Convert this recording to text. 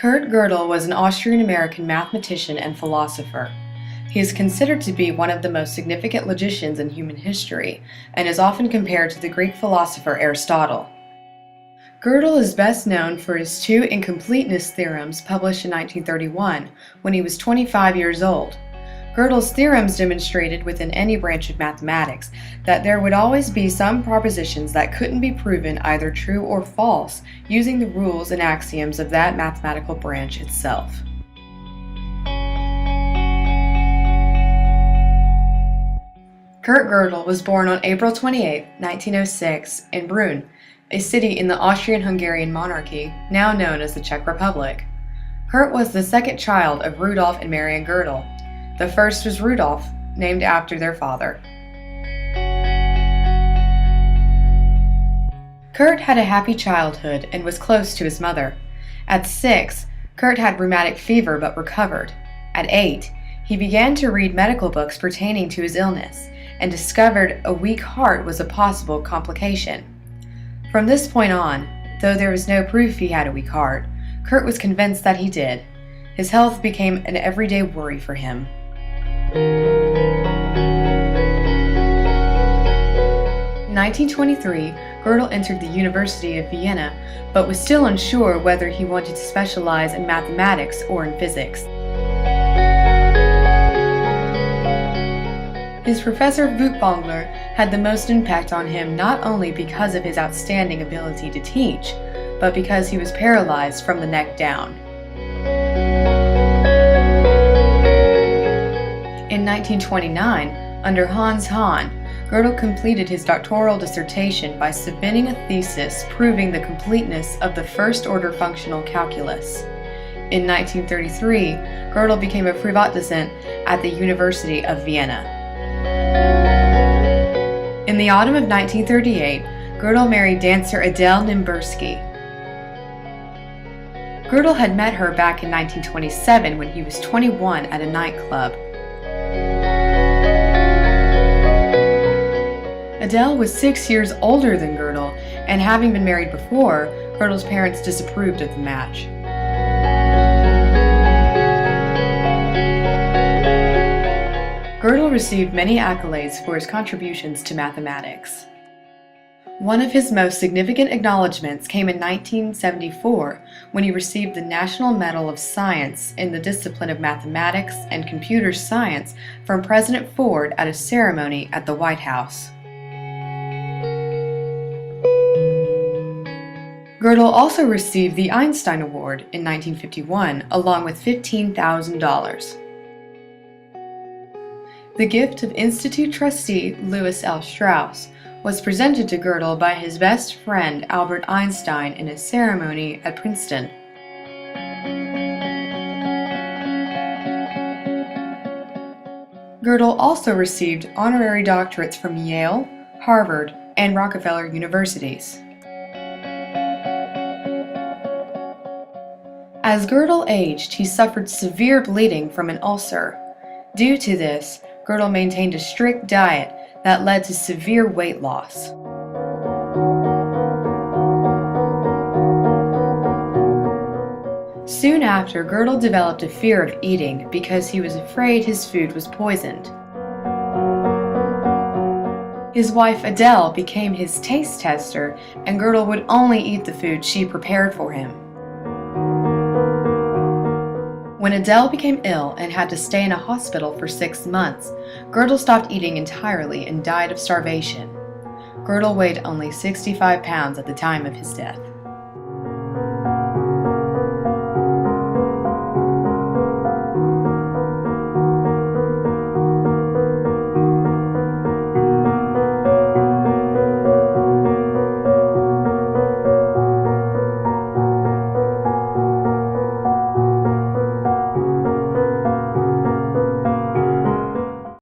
Kurt Gödel was an Austrian-American mathematician and philosopher. He is considered to be one of the most significant logicians in human history, and is often compared to the Greek philosopher Aristotle. Gödel is best known for his two incompleteness theorems published in 1931, when he was 25 years old. Gödel's theorems demonstrated within any branch of mathematics that there would always be some propositions that couldn't be proven either true or false using the rules and axioms of that mathematical branch itself. Kurt Gödel was born on April 28, 1906, in Brunn, a city in the Austrian-Hungarian monarchy, now known as the Czech Republic. Kurt was the second child of Rudolf and Marion Gödel. The first was Rudolf, named after their father. Kurt had a happy childhood and was close to his mother. At 6, Kurt had rheumatic fever but recovered. At 8, he began to read medical books pertaining to his illness and discovered a weak heart was a possible complication. From this point on, though there was no proof he had a weak heart, Kurt was convinced that he did. His health became an everyday worry for him. In 1923, Gödel entered the University of Vienna, but was still unsure whether he wanted to specialize in mathematics or in physics. His professor Furtwängler had the most impact on him not only because of his outstanding ability to teach, but because he was paralyzed from the neck down. In 1929, under Hans Hahn, Gödel completed his doctoral dissertation by submitting a thesis proving the completeness of the first-order functional calculus. In 1933, Gödel became a Privatdozent at the University of Vienna. In the autumn of 1938, Gödel married dancer Adele Nimbursky. Gödel had met her back in 1927 when he was 21 at a nightclub. Adele was 6 years older than Gödel, and having been married before, Gödel's parents disapproved of the match. Gödel received many accolades for his contributions to mathematics. One of his most significant acknowledgments came in 1974 when he received the National Medal of Science in the discipline of mathematics and computer science from President Ford at a ceremony at the White House. Gödel also received the Einstein Award in 1951, along with $15,000. The gift of Institute trustee Louis L. Strauss was presented to Gödel by his best friend Albert Einstein in a ceremony at Princeton. Gödel also received honorary doctorates from Yale, Harvard, and Rockefeller universities. As Gödel aged, he suffered severe bleeding from an ulcer. Due to this, Gödel maintained a strict diet that led to severe weight loss. Soon after, Gödel developed a fear of eating because he was afraid his food was poisoned. His wife Adele became his taste tester, and Gödel would only eat the food she prepared for him. When Adele became ill and had to stay in a hospital for 6 months, Gödel stopped eating entirely and died of starvation. Gödel weighed only 65 pounds at the time of his death.